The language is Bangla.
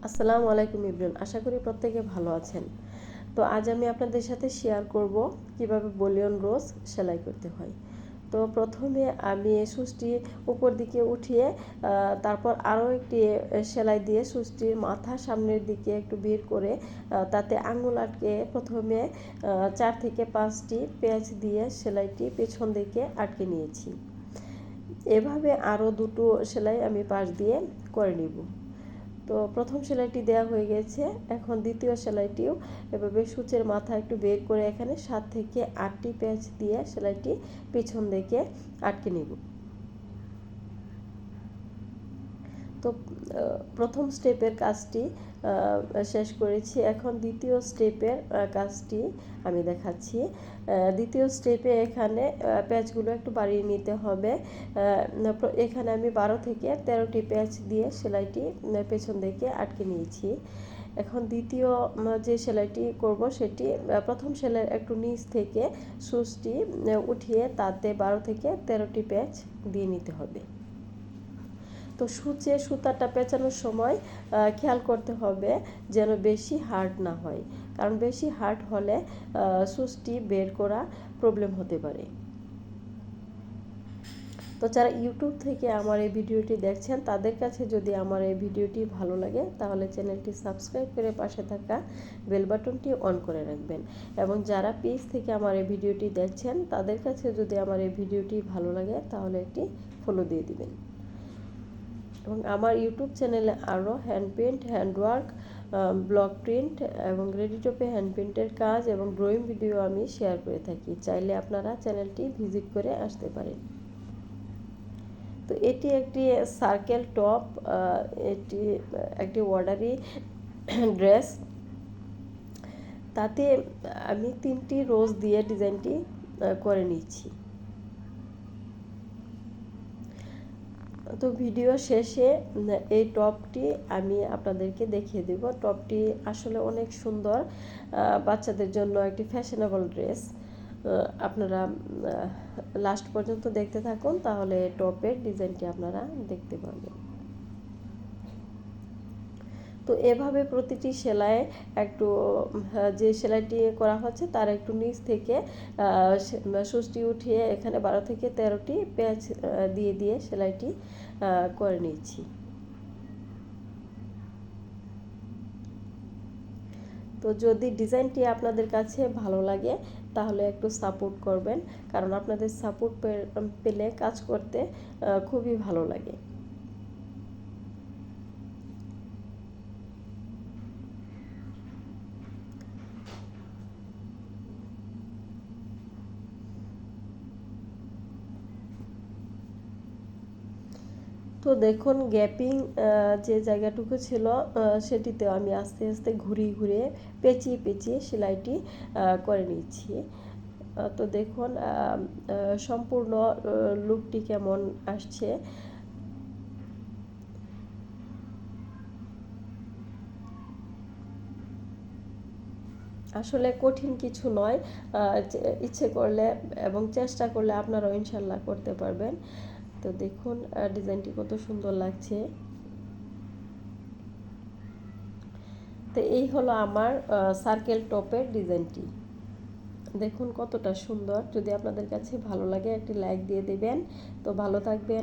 আসসালামু আলাইকুম ইব্রান, আশা করি প্রত্যেকে ভালো আছেন। তো আজ আমি আপনাদের সাথে শেয়ার করব কিভাবে বলিয়ন রোজ সেলাই করতে হয়। তো প্রথমে আমি সুচটি উপর দিকে উঠিয়ে তারপর আরও একটি সেলাই দিয়ে সুচটির মাথা সামনের দিকে একটু বের করে তাতে আঙুল আটকে প্রথমে 4 থেকে 5টি পেঁচ দিয়ে সেলাইটি পেছন দিকে আটকে নিয়েছি। এভাবে আরও দুটো সেলাই আমি পাশ দিয়ে করে নিব। তো প্রথম সেলাইটি দেওয়া হয়ে গেছে, এখন দ্বিতীয় সেলাইটিও এভাবে সূচের মাথা একটু বের করে এখানে 7 থেকে 8টি প্যাচ দিয়ে সেলাইটি পিছন দিকে আটকে নিব। তো প্রথম স্টেপের কাজটি শেষ করেছি, এখন দ্বিতীয় স্টেপের কাজটি আমি দেখাচ্ছি। দ্বিতীয় স্টেপে এখানে প্যাচগুলো একটু বাড়িয়ে নিতে হবে। এখানে আমি 12 থেকে 13টি প্যাচ দিয়ে সেলাইটি পেছন দিকে আটকে নিয়েছি। এখন দ্বিতীয় যে সেলাইটি করব সেটি প্রথম সেলাইয়ের একটু নিচ থেকে সুচটি উঠিয়ে তাতে 12 থেকে 13টি প্যাচ দিয়ে নিতে হবে। তো সুতাটা পেঁচানোর সময় খেয়াল করতে হবে যেন বেশি হার্ড না হয়, কারণ বেশি হার্ড হলে সুচটি বের করা প্রবলেম হতে পারে। তো যারা ইউটিউব থেকে আমার এই ভিডিওটি দেখছেন তাদের কাছে যদি আমার এই ভিডিওটি ভালো লাগে তাহলে চ্যানেলটি সাবস্ক্রাইব করে পাশে থাকা বেল বাটনটি অন করে রাখবেন, এবং যারা পেজ থেকে আমার এই ভিডিওটি দেখছেন তাদের কাছে যদি আমার এই ভিডিওটি ভালো লাগে তাহলে একটি ফলো দিয়ে দিবেন। এবং আমার ইউটিউব চ্যানেলে আরও hand paint, handwork, block print এবং রেডি টপে হ্যান্ড প্রিন্টের কাজ এবং ড্রয়িং ভিডিও আমি শেয়ার করে থাকি, চাইলে আপনারা চ্যানেলটি ভিজিট করে আসতে পারেন। তো এটি একটি সার্কেল টপ, এটি একটি অর্ডারি ড্রেস। তাতে আমি 3টি রোজ দিয়ে ডিজাইনটি করে নিচ্ছি। তো ভিডিও শেষে এই টপটি আমি আপনাদেরকে দেখিয়ে দেব। টপটি আসলে অনেক সুন্দর, বাচ্চাদের জন্য একটি ফ্যাশনেবল ড্রেস। আপনারা লাস্ট পর্যন্ত দেখতে থাকুন, তাহলে টপের ডিজাইনটি আপনারা দেখতে পারবেন। তো এভাবে প্রতিটি সেলাই একটু যে সেলাইটি করা হচ্ছে তার একটু নিচ থেকে সুচটি উঠিয়ে এখানে 12 থেকে 13টি প্যাচ দিয়ে দিয়ে সেলাইটি করে নিচ্ছি। তো যদি ডিজাইনটি আপনাদের কাছে ভালো লাগে তাহলে একটু সাপোর্ট করবেন, কারণ আপনাদের সাপোর্ট পেলে কাজ করতে খুবই ভালো লাগে। তো দেখুন গ্যাপিং যে জায়গাটুকু ছিল সেটিতেও আমি আস্তে আস্তে ঘুরিয়ে ঘুরিয়ে পেঁচিয়ে পেঁচিয়ে সেলাইটি করে নিচ্ছি। তো দেখুন সম্পূর্ণ লুকটি কেমন আসছে। আসলে কঠিন কিছু নয়, ইচ্ছে করলে এবং চেষ্টা করলে আপনারাও ইনশাল্লাহ করতে পারবেন। তো দেখুন ডিজাইনটি কত সুন্দর লাগছে। তো এই হলো আমার সার্কেল টপের ডিজাইনটি। দেখুন কতটা সুন্দর। যদি আপনাদের কাছে ভালো লাগে একটি লাইক দিয়ে দেবেন। তো ভালো থাকবেন।